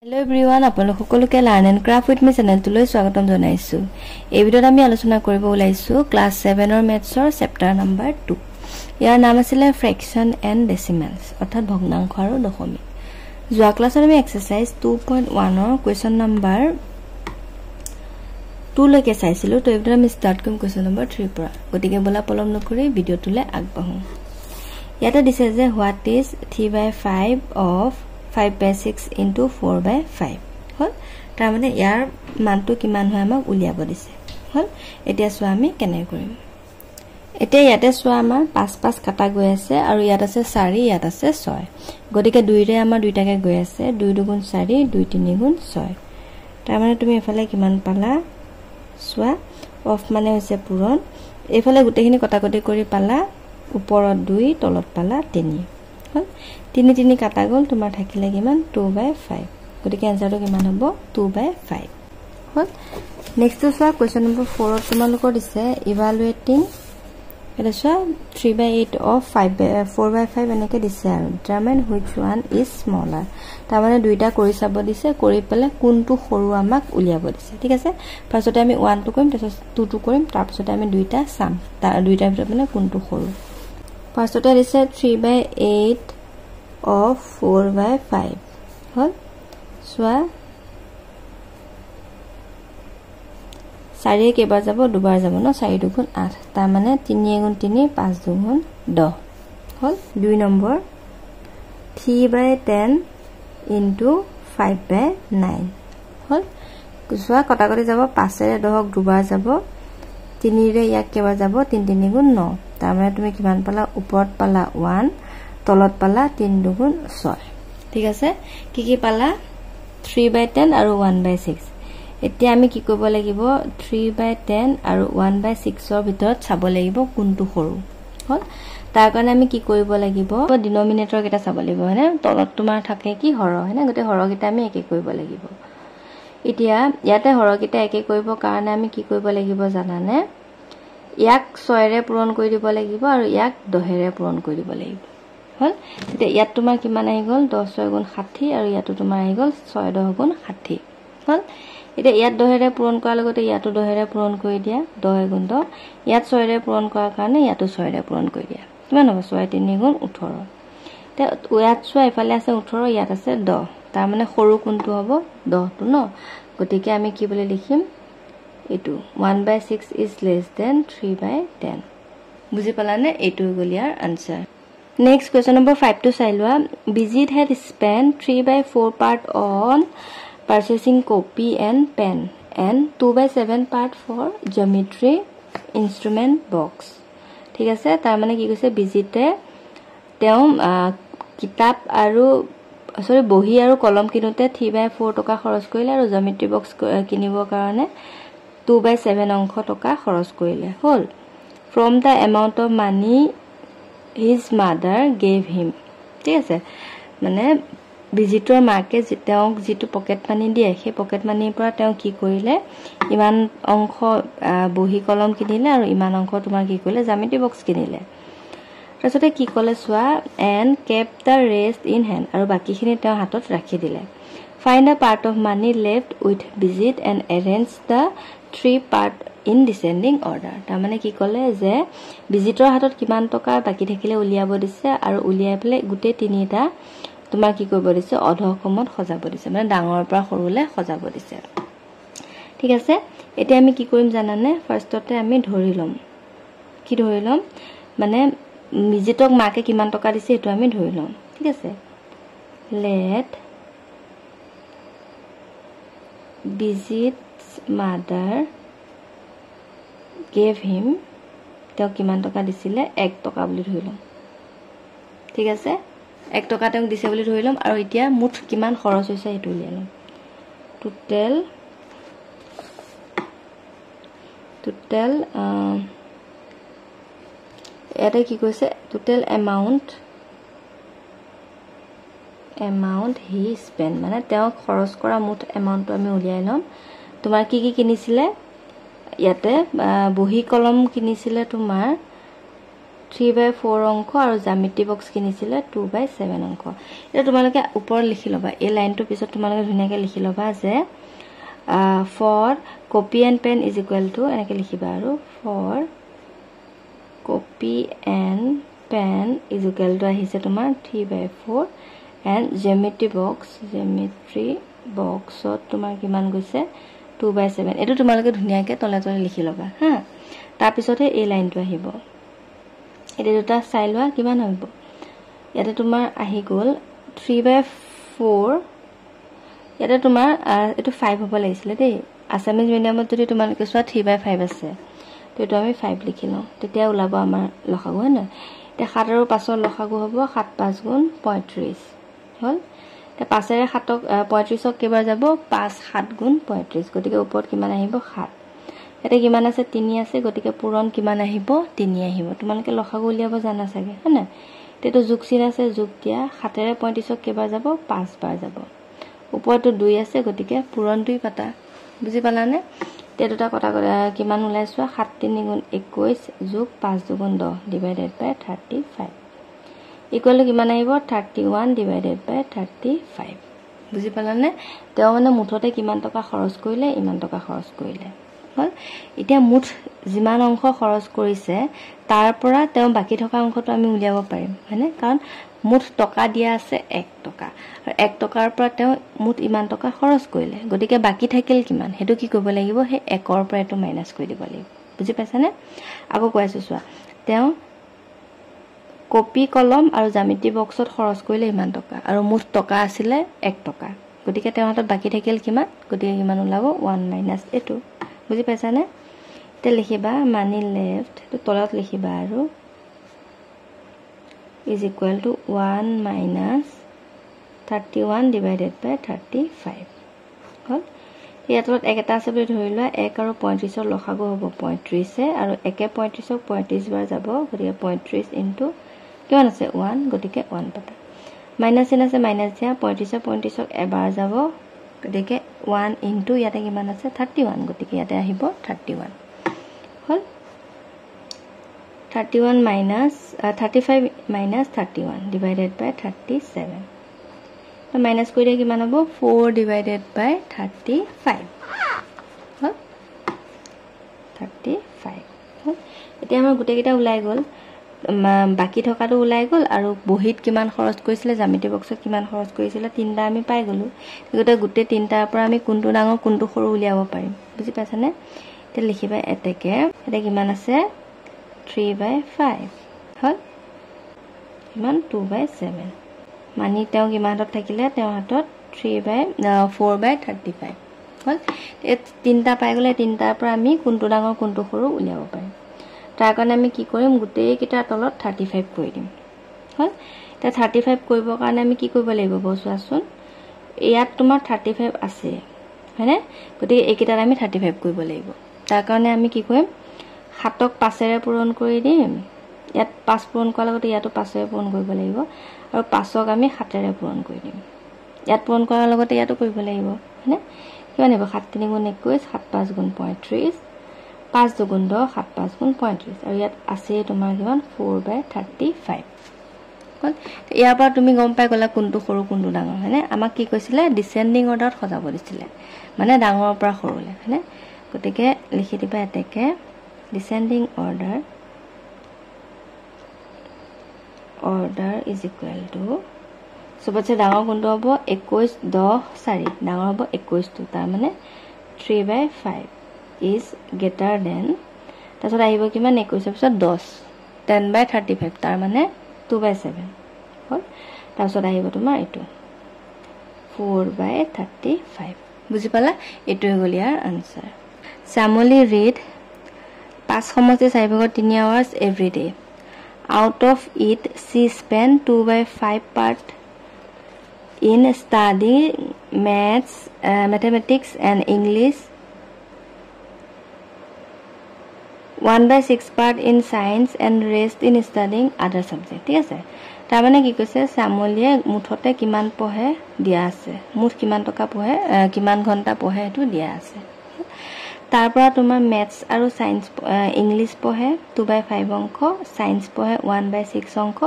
Hello everyone, আপোনালোক সকলোকে learn and craft with মি চেনেলটোলৈ স্বাগতম জনাইছো। এই ভিডিঅ'ত আমি আলোচনা কৰিব ওলাইছো ক্লাছ 7 ৰ মেথছৰ চেপ্টাৰ নম্বৰ 2। ইয়াৰ নাম আছিল ফ্ৰেকশন এণ্ড ডেসিমেলছ, অৰ্থাৎ ভগ্নাংশ আৰু দশমিক। যোৱা ক্লাছত আমি এক্সাৰসাইজ 2.1 ৰ কোৱেশ্চন নম্বৰ 2 লৈকে চাইছিলো। তো এই ভিডিঅ'ত আমি ষ্টাৰ্ট কৰিম কোৱেশ্চন নম্বৰ 3 পৰা। গতিকে বলা পলম নকৰি ভিডিঅ'টোলৈ আগবাঢ়ো। ইয়াতে দিছে যে হোৱাট ইজ 3/5 অফ 5/6 into 4/5 হল। তাৰ মানে ইয়াৰ মানটো কিমান হয় আমাক উলিয়াব দিছে হল। এতিয়া চোৱা আমি কেনে কৰিম। এতিয়া ইয়াতে চোৱা আমাৰ 5 কাটা গৈ আছে আৰু ইয়াত আছে 4, ইয়াত আছে 6। গতিকে 2 ৰে আমাৰ দুইটাকে গৈ আছে, 2 2 গুণ 4, 2 3 গুণ 6। তাৰ মানে তুমি এফালে কিমান পালা চোৱা, অফ মানে হৈছে পূৰণ। এফালে গোটেইখিনি কটাকটি কৰি পালা ওপৰত 2, তলত পালা 3 হল। 3 3 কাটা গল, তোমাৰ থাকিলে কিমান 2/5। গতিকে আনসাৰটো কিমান হ'ব 2/5 হল। নেক্সট চোৱা কোৱেশ্চন নম্বৰ 4 ত তোমালোকৰ দিছে ইভালুৱেটিং, এটা চোৱা 3/8 অফ 4/5 এনেকে দিছে আৰু determine which one is smaller. তাৰ মানে দুইটা কৰি চাব দিছে, কৰি পেলাই কোনটো সৰু আমাক উলিয়াব দিছে। ঠিক আছে, ফাৰ্ষ্টতে আমি 1 টো কৰিম, তাৰপিছত 2 টো কৰিম, তাৰপিছত আমি দুইটা চাম তাৰ দুইটাৰ ভিতৰত মানে কোনটো সৰু। ফাৰ্ষ্টতে দিছে 3/8 of 4/5 হল। চোৱা 4 কেইবাৰ যাব, দুবাৰ যাব ন, 4 2 গুণ 8। তাৰ মানে 3 গুণ 3, 5 2 গুণ 10 হল। 2 নম্বৰ 3/10 into 5/9 হল। চোৱা কটাকটি যাব, 5 ৰে 10 দুবাৰ যাব, 3 ৰে ইয়াক কেইবাৰ যাব, 3 3 গুণ 9। তাৰ মানে তুমি কিমান পালা, ওপৰত পালা 1, তলত পালা 3 2 গুণ 6। ঠিক আছে, কি কি পালা 3/10 আৰু 1/6। এতিয়া আমি কি কৰিব লাগিব, 3/10 আৰু 1/6 ৰ ভিতৰত চাব লাগিব কোনটো সৰু হল। তাৰ কাৰণে আমি কি কৰিব লাগিব, ডিনমিনেটৰ কেইটা চাব লাগিব হয়নে। তলত তোমাৰ থাকে কি হৰ হয়নে, গোটেই হৰকেইটা আমি একে কৰিব লাগিব। এতিয়া ইয়াতে হৰকেইটা একে কৰিব কাৰণে আমি কি কৰিব লাগিব জানানে, ইয়াক 6 ৰে পূৰণ কৰি দিব লাগিব আৰু ইয়াক 10 ৰে পূৰণ কৰি দিব লাগিব হল। তেতিয়া ইয়াত তোমাৰ কিমান আহি গল 10 6 গুণ 60 আৰু ইয়াতো তোমাৰ আহি গল 6 10 গুণ 60 হল। এতিয়া ইয়াত 10 ৰে পূৰণ কৰাৰ লগতে ইয়াতো 10 ৰে পূৰণ কৰি দিয়া, 10 গুণ 10। ইয়াত 6 ৰে পূৰণ কৰাৰ কাৰণে ইয়াতো 6 ৰে পূৰণ কৰি দিয়া, কিমান হ'ব 6 3 গুণ 18। এতিয়া ইয়াত চোৱা এফালে আছে 18, ইয়াত আছে 10। তাৰ মানে সৰু কোনটো হ'ব 10 টো ন। গতিকে আমি কি বুলি লিখিম, এইটো 1/6 is less than 3/10। বুজি পালানে, এইটো গল ইয়াৰ answer. Next question number 5 to চাই লোৱা। Bijit had spent 3/4 part on purchasing copy and pen and 2/7 part for geometry instrument box। ঠিক আছে, তাৰ মানে কি কৈছে, বিজিতে তেওঁ কিতাপ আৰু বহি আৰু কলম কিনোতে 3/4 টকা খৰচ কৰিলে আৰু জিঅমেট্ৰি বক্স কিনিবৰ কাৰণে 2/7 অংশ টকা খৰচ কৰিলে হল। From the amount of money his mother gave him। ঠিক আছে, মানে বিজিতৰ মাকে তেওঁক যিটো পকেট মানি দিয়ে, সেই পকেট মানিৰ পৰা তেওঁ কি কৰিলে, ইমান অংশ বহি কলম কিনিলে আৰু ইমান অংশ তোমাৰ কি কৰিলে জ্যামিতি বক্স কিনিলে। তাৰপিছতে কি ক'লে চোৱা, and keep the rest in hand, আৰু বাকীখিনি তেওঁ হাতত ৰাখি দিলে। Find the part of money left with visit and arrange the 3 part in descending order. তাৰমানে কি ক'লে যে বিজিটৰ হাতত কিমান টকা বাকী থাকিলে উলিয়াব দিছে আৰু উলিয়াই পেলাই গোটেই তিনিটা তোমাৰ কি কৰিব দিছে, অধক্ৰমত সজাব দিছে, মানে ডাঙৰৰ পৰা সৰুলে সজাব দিছে। ঠিক আছে, এতিয়া আমি কি কৰিম জানানে, ফাৰ্ষ্টতে আমি ধৰি ল'ম, কি ধৰি ল'ম মানে বিজিতক মাকে কিমান টকা দিছে সেইটো আমি ধৰি ল'ম। ঠিক আছে, late Bijit's mother gave him, তেওঁ কিমান টকা দিছিলে 1 টকা বুলি ধৰি ল'ম। ঠিক আছে, 1 টকা তেওঁক দিছে বুলি ধৰি ল'ম আৰু এতিয়া মুঠ কিমান খৰচ হৈছে সেইটো উলিয়াই ল'ম। টোটেল ইয়াতে কি কৈছে, টোটেল এমাউণ্ট হি স্পেণ্ড, মানে তেওঁ খৰচ কৰা মুঠ এমাউণ্টটো আমি উলিয়াই ল'ম। তোমাৰ কি কি কিনিছিলে, ইয়াতে বহি কলম কিনিছিলে তোমাৰ 3/4 অংক আৰু জ্যামিতি বক্স কিনিছিলে 2/7 অংক এটা তোমালোকে ওপৰ লিখি লবা এই লাইনটো পিছত তোমালোকে ধুনিয়াকে লিখি লবা যে for copy and pen is equal to এনেকে লিখিবা আৰু for copy and pen is equal to আহিছে তোমাৰ 3/4 and geometry box ত তোমাৰ কিমান গৈছে 2/7 এটো তোমালোকে ধুনিয়াকে তলে তলে লিখি লবা হা তাৰ পিছতে এই লাইনটো আহিব এটা দুটা চাই লোৱা কিমান হ'ব ইয়াতে তোমাৰ আহি গল 3/4 ইয়াতে তোমাৰ এটো 5 হ'ব লাগিছিল দেই আসামিজ মিডিয়ামত যদি তোমালোকে চোৱা 3/5 আছে তো এটো আমি 5 লিখি লওঁ তেতিয়া ওলাব আমাৰ লসাগু হয় না তে 7 আৰু 5 ৰ লসাগু হ'ব 7 5 গুণ 35 হল তে 5 এৰে 7ক 35ক কেবাৰ যাব 5 7 গুণ 35 গতিকে ওপৰত কিমান আহিব 7 এটা কিমান আছে 3 আছে গতিকে পূৰণ কিমান আহিব 3 আহিব তোমালোকে লসাগু উলিয়াব জানা চাগে হয় না তেটো যোগ চিন আছে যোগ দিয়া 7 এৰে 35ক কেবাৰ যাব 5 বাৰ যাব ওপৰটো 2 আছে গতিকে পূৰণ 2 পাতা বুজি পালানে তেটোটা কটা কিমান ওলাইছোৱা 7 3 গুণ 21 যোগ 5 2 গুণ 10 ডিভাইডেড বাই 35 ইকুৱেল কিমান আহিব 31 ডিভাইডেড বাই 35 বুজি পালানে তেও মানে মুঠতে কিমান টকা খৰচ কৰিলে ইমান টকা খৰচ কৰিলে হল এতিয়া মুঠ যিমান অংশ খৰচ কৰিছে তাৰ পৰা তেও বাকি থকা অংশটো আমি উলিয়াব পাৰিম হয়নে কাৰণ মুঠ টকা দিয়া আছে 1 টকা আৰু 1 টকাৰ পৰা তেও মুঠ ইমান টকা খৰচ কৰিলে গতিকে বাকি থাকিল কিমান হেতু কি কৰিব লাগিব হে 1 ৰ পৰা এটো মাইনাস কৰি দিব লাগিব বুজি পাইছানে আকৌ কৈছো চোৱা তেও কপি কলম আৰু জ্যামিতি বক্সত খৰচ কৰিলে ইমান টকা আৰু মুঠ টকা আছিল 1 টকা গতিকে তেও হাতত বাকি থাকিল কিমান গতিকে কিমান ওলাব 1 মাইনাস এটো বুজি পাইছানে তে লিখিবা মানি লেফট তো তলত লিখিবা আৰু is equal to 1 minus 31 divided by 35 হল ইয়াতত একটা আছে বুলি ধৰি লোৱা 1 আৰু 35 ৰ লসাগু হ'ব 35 এ আৰু 1 এ 35 ক 35 বাৰ যাব গতিকে 35 ইনটু কিমান আছে 1 গতিকে 1 পাতা মাইনাস চিন আছে মাইনাস দিয়া 35 35 ক এবাৰ যাব গতিকে 1 ইনটু ইয়াতে কিমান আছে 31 গতিকে ইয়াতে আহিব 31 হল 31 minus 35 minus 31 divided by 37 তো মাইনাস কৰি দিয়া কিমান হ'ব 4 divided by 35 হল 35 হল এতিয়া আমাৰ গুটে কিটা উলাই গল বাকি থকাটো উলাই গল আৰু বহিত কিমান খৰচ কৰিছিলে জ্যামিতি বক্সত কিমান খৰচ কৰিছিলে তিনটা আমি পাই গলো গুটে তিনটাৰ পৰা আমি কোনটো ডাঙৰ কোনটো সৰু উলিয়াব পাৰিম বুজি পাইছানে তে লিখিবা এতেকে এটা কিমান আছে 3/5 হল কিমান 2/7 মানি তেও কিমান হাতত থাকিলে তেও হাতত 4/35 হল এই তিনটা পাই গলে তিনটাৰ পৰা আমি কোনটো ডাঙৰ কোনটো সৰু উলিয়াব পাৰিম তাৰ কাৰণে আমি কি কৰিম গুটেই কিটা তলত 35 কৰি দিম হল তে 35 কৰিবৰ কাৰণে আমি কি কৰিব লাগিব বসুৱাচোন ইয়াত তোমাৰ 35 আছে হয়নে গতিকে এইকিটাত আমি 35 কৰিব লাগিব তাৰ কাৰণে আমি কি কৰিম 7ক 5 এৰে পূৰণ কৰি দিম ইয়াত 5 পূৰণ কৰাৰ লগতে ইয়াতো 5 এৰে পূৰণ কৰিব লাগিব আৰু 5ক আমি 7 এৰে পূৰণ কৰি দিম ইয়াত পূৰণ কৰাৰ লগতে ইয়াতো কৰিব লাগিব হয়নে কিমান হ'ব 7 3 গুণ 21 7 5 গুণ 35 5 2 গুণ 10 7 5 গুণ 35 আৰু ইয়াত আছে তোমাৰ কিমান 4/35 হল ইয়াৰ পৰা তুমি গম পাই গলা কোনটো সৰু কোনটো ডাঙৰ হয়নে আমাক কি কৈছিলে ডিসেন্ডিং অৰ্ডাৰত সজাব দিছিলে মানে ডাঙৰৰ পৰা সৰুলে হয়নে গতিকে লিখি দিবা এতেকে descending order is equal to সবতছে ডাঙৰ কোনটো হ'ব 21 10 4 ডাঙৰ হ'ব 21 টো তাৰ মানে 3/5 is greater than তাৰছত আহিব কিমান 21 পিছত 10 10/35 তাৰ মানে 2/7 হল তাৰছত আহিব তোমাৰ এটো 4/35 বুজি পালা এটো হৈ গল ইয়াৰ আনসাৰ Samoli read 5 সমষ্টি 4 ভাগৰ 3 hours every day. Out of it, she spent 2/5 part in studying mathematics and English, 1/6 part in science, and rest in studying other subjects. ঠিক আছে তাৰ মানে কি কৈছে সামলিয়ে মুঠতে কিমান পঢ়ে দিয়া আছে মুঠ কিমান টকা পঢ়ে কিমান ঘন্টা পঢ়ে এটো দিয়া আছে তাৰ পৰা তোমাৰ ম্যাথছ আৰু সায়েন্স ইংলিশ পঢ়ে 2/5 অংক সায়েন্স পঢ়ে 1/6 অংক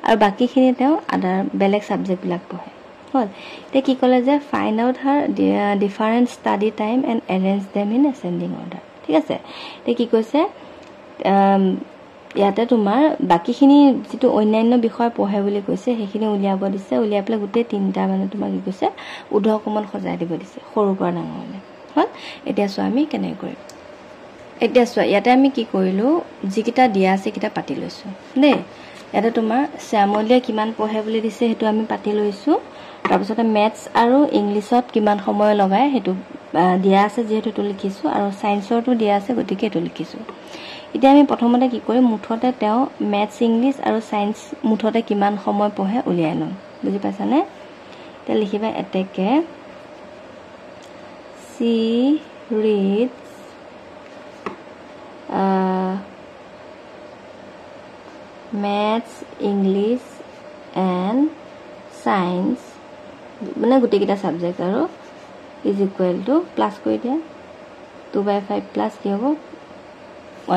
আৰু বাকিখিনি তেওঁ আদাৰ বেলেগ সাবজেক্ট বিলাক পঢ়ে হল তে কি কলে যে find out her different study time and arrange them in ascending order ঠিক আছে তে কি কৈছে ইয়াতে তোমাৰ বাকিখিনি যেটো অন্যান্য বিষয় পঢ়ে বুলি কৈছে সেইখিনি উলিয়াব দিছে উলিয়াই পেলাই গুটে তিনটা মানে তোমাৰ কি কৈছে উদ্ধকমন সজাই দিব দিছে সৰু পৰা ডাঙৰলে হল এতিয়া সো আমি কেনে কৰিম এতিয়া সো ইয়াতে আমি কি কৰিলো যিকিটা দিয়া আছে কিটা পাতি লৈছো দে ইয়াতে তোমাৰ শ্যামলিয়া কিমান পঢ়ে বুলি দিছে হেতু আমি পাতি লৈছো তাৰ পিছতে ম্যাথছ আৰু ইংলিশত কিমান সময় লগায় হেতু দিয়া আছে যেহেতু তো লিখিছো আৰু সায়েন্সৰটো দিয়া আছে গতিকে এটো লিখিছো এতিয়া আমি প্ৰথমতে কি কৰিম মুঠতে তেও ম্যাথছ ইংলিশ আৰু সায়েন্স মুঠতে কিমান সময় পঢ়ে উলিয়াই লম বুজি পাইছানে তে লিখিবা এতেকে সি reads maths English and science মানে গুটি কিটা সাবজেক্ট আৰু is equal to প্লাস কৰি দিয়া 2/5 প্লাস কি হ'ব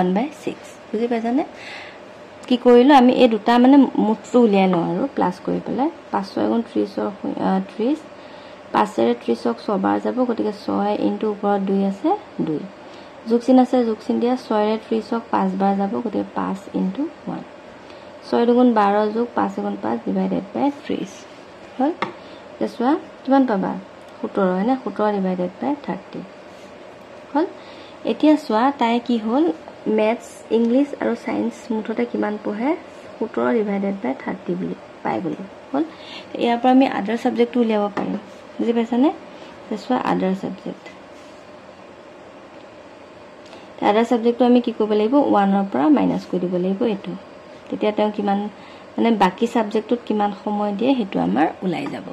1/6 বুজি পাইছানে কি কৰিলো আমি এই দুটা মানে মুঠটো উলিয়াই লওঁ আৰু প্লাস কৰি পেলাই 5 * 30 5 ৰে 30ক 6 বাৰ যাব গতিকে 6 ইনটু ওপৰত 2 আছে 2 যোগচিন আছে যোগচিন দিয়া 6 ৰে 30ক 5 বাৰ যাব গতিকে 5 ইনটু 1 6 দুগুণ 12 যোগ 5 গুণ 5 ডিভাইডেড বাই 30 হল তেছুৱা কিমান পাবা 17 হয় না 17 ডিভাইডেড বাই 30 হল এতিয়া সোৱা তাই কি হল ম্যাথছ ইংলিশ আৰু সায়েন্স মুঠতে কিমান পঢ়ে 17 ডিভাইডেড বাই 30 বুলি পাই গলি হল ইয়াৰ পৰা আমি আদাৰ সাবজেক্ট উলিয়াব পাৰিম বুজি পাইছানে তেছুৱা আদাৰ সাবজেক্ট আদাৰ সাবজেক্টটো আমি কি কৰিব লাগিব 1 ৰ পৰা মাইনাস কৰি দিব লাগিব এটো তেতিয়া তেওঁ কিমান মানে বাকি সাবজেক্টত কিমান সময় দিয়ে হেতু আমাৰ উলাই যাব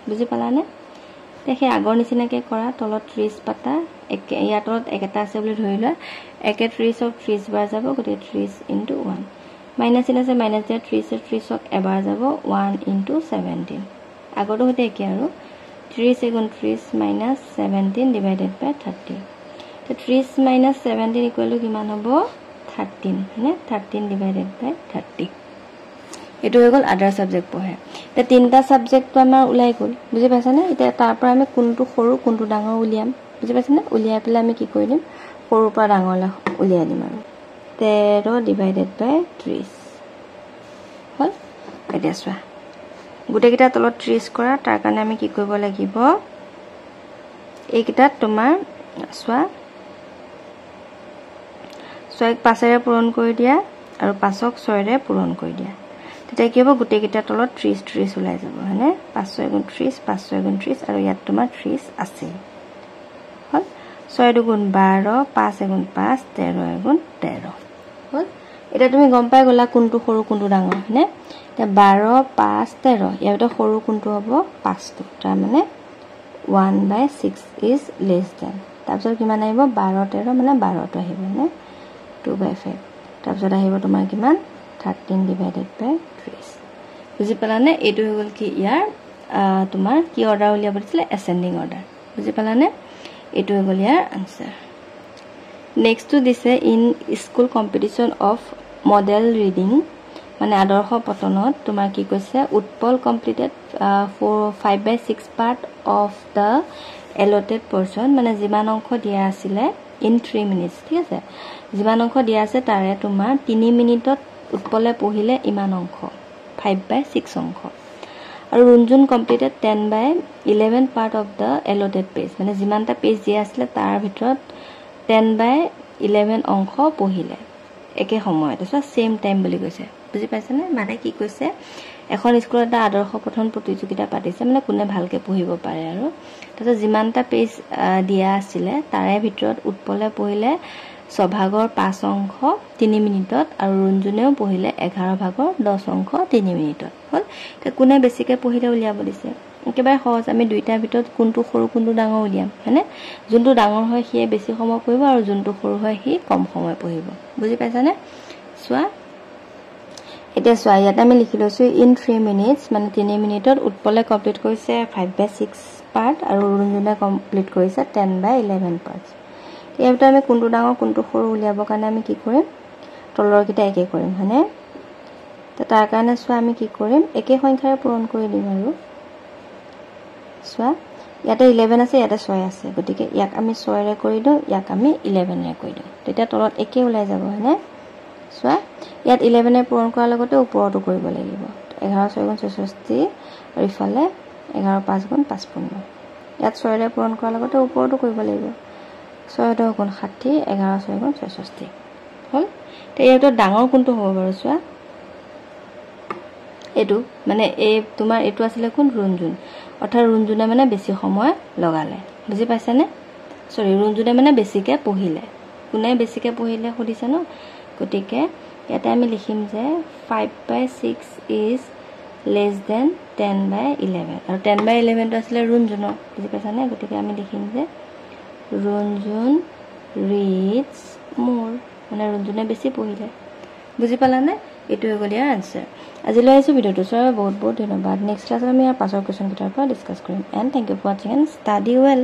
বুজি পালানে দেখে আগৰ নিচিনাকে কৰা তলত 30 পাতা ইয়াৰ তলত একটা আছে বুলি ধৰি লোৱা 31ক 30 বাৰ যাব গতিকে 30 * 1 মাইনাস আছে মাইনাস দিয়া 30ক এবাৰ যাব 1 * 17 আগৰটো হতে কি আৰু 30 * 30 - 17 ডিভাইডেড বাই 30 তো 30 - 17 ইকুৱেল টু কিমান হ'ব 13 মানে 13 ডিভাইডেড বাই 30 এটো হৈ গল আদাৰ সাবজেক্ট পঢ়ে তে তিনটা সাবজেক্টটো আমাৰ উলাই গল বুজি পাইছানে এটা তাৰ পৰা আমি কোনটো সৰু কোনটো ডাঙৰ উলিয়াম বুজি পাইছানে উলিয়াই পেলাই আমি কি কৰি দিম সৰু পৰা ডাঙৰলৈ উলিয়াই দিম আৰু 13 ডিভাইডেড বাই 30 হল এতিয়া চোৱা গুটে কিটা তলত 30 কৰা তাৰ কাৰণে আমি কি কৰিব লাগিব এই কিটা তোমাৰ চোৱা 6ক 5 ৰে পূৰণ কৰি দিয়া আৰু 5ক 6 ৰে পূৰণ কৰি দিয়া তেতিয়া কি হ'ব গুটে কিটা তলত 30 30 উলাই যাব হয়নে 5 * 6 = 30 5 * 6 = 30 আৰু ইয়াত তোমাৰ 30 আছে হল 6 দুগুণ 12 5 * 5 13 * 13 হল এটা তুমি গম পাই গলা কোনটো সৰু কোনটো ডাঙৰ হয়নে তে 12 5 13 ইয়াতে সৰু কোনটো হ'ব 5 টো তাৰ মানে 1/6 is less than তাৰপিছত কিমান আহিব 12 13 মানে 12 টো আহিব নে 2/5 তাৰপিছত আহিব তোমাৰ কিমান 13 ডিভাইডেড বাই 30 বুজি পালানে এটো হৈ গল কি ইয়াৰ তোমাৰ কি অৰ্ডাৰ উলিয়াব দিছিলে এসেন্ডিং অৰ্ডাৰ বুজি পালানে এটো হৈ গল ইয়াৰ আনসাৰ নেক্সট টু দিছে in school competition of model reading মানে আদৰ্শ পতনত তোমাৰ কি কৈছে Utpal completed 5/6 part of the allotted portion মানে যিমান অংক দিয়া আছিল ইন 3 মিনিটস ঠিক আছে যিমান অংক দিয়া আছে তাৰে তোমাৰ 3 মিনিটত উৎপলে পঢ়িলে ইমান অংক 5/6 অংক আৰু Ranjan completed 10/11 part of the allotted page মানে যিমানটা পেজ দিয়া আছিল তাৰ ভিতৰত 10/11 অংক পঢ়িলে একে সময়ত আছে সেম টাইম বুলি কৈছে বুজি পাইছানে মানে কি কৈছে এখন স্কুলত এটা আদৰ্শ পঠন প্ৰতিযোগিতা পাতিছে মানে কোনে ভালকে পঢ়িব পাৰে আৰু তাৰপিছত যিমানটা পেজ দিয়া আছিল তাৰে ভিতৰত উৎপলে পঢ়িলে 6 ভাগৰ 5 অংক 3 মিনিটত আৰু ৰঞ্জনেও পঢ়িলে 11 ভাগৰ 10 অংক 3 মিনিটত হল তে কোনে বেছিকে পঢ়িলে উলিয়াব দিছে একেবাৰে সহজ আমি দুইটাৰ ভিতৰত কোনটো সৰু কোনটো ডাঙৰ উলিয়াম হয়নে যোনটো ডাঙৰ হয় সি বেছি সময় পঢ়িব আৰু যোনটো সৰু হয় সি কম সময় পঢ়িব বুজি পাইছানে সোৱা এটা সোৱা ইয়াত আমি লিখি লৈছো ইন 3 মিনিটস মানে 3 মিনিটত উৎপলে কমপ্লিট কৰিছে 5/6 পাৰ্ট আৰু ৰঞ্জনে কমপ্লিট কৰিছে 10/11 পাৰ্টস ইয়াৰ ভিতৰত আমি কোনটো ডাঙৰ কোনটো সৰু উলিয়াবৰ কাৰণে আমি কি কৰিম তলৰকেইটা একে কৰিম হয়নে তো তাৰ কাৰণে চোৱা আমি কি কৰিম একে সংখ্যাৰে পূৰণ কৰি দিম আৰু চোৱা ইয়াতে 11 আছে ইয়াতে 6 আছে গতিকে ইয়াক আমি 6 ৰে কৰি দিও ইয়াক আমি 11 ৰে কৰি দিও তেতিয়া তলত একে ওলাই যাব হয়নে চোৱা ইয়াত 11 ৰে পূৰণ কৰাৰ লগতে ওপৰটো কৰিব লাগিব 11 6 গুণ 64 আৰু ইফালে 11 5 গুণ 55 ইয়াত 6 ৰে পূৰণ কৰাৰ লগতে ওপৰটো কৰিব লাগিব 6 10 গুণ 60 11 6 গুণ 64 হল তে এইটো ডাঙৰ কোনটো হ'ব বাৰু চোৱা এটো মানে এই তোমাৰ এটো আছিল কোন ৰুনজুন অৰ্থাৎ ৰুনজুনে মানে বেছি সময় লগালে বুজি পাইছা নে সৰি ৰুনজুনে মানে বেছিকে পঢ়িলে কোনে বেছিকে পঢ়িলে খুদিছে ন গতিকে ইয়াতে আমি লিখিম যে 5/6 is less than 10/11 আৰু 10/11 টো আছিল ৰুনজুনৰ বুজি পাইছা নে গতিকে আমি লিখিম যে ৰুনজুন reads more মানে ৰুনজুনে বেছি পঢ়িলে বুজি পালা নে এটো হৈ গ'ল ইয়াৰ আনসাৰ আজিলৈ আইছো ভিডিওটো চাই বহুত বহুত ধন্যবাদ নেক্সট ক্লাছত আমি পাছৰ কোৱেশ্চন কেইটাৰ পৰা ডিসকাস কৰিম and thank you for watching and study well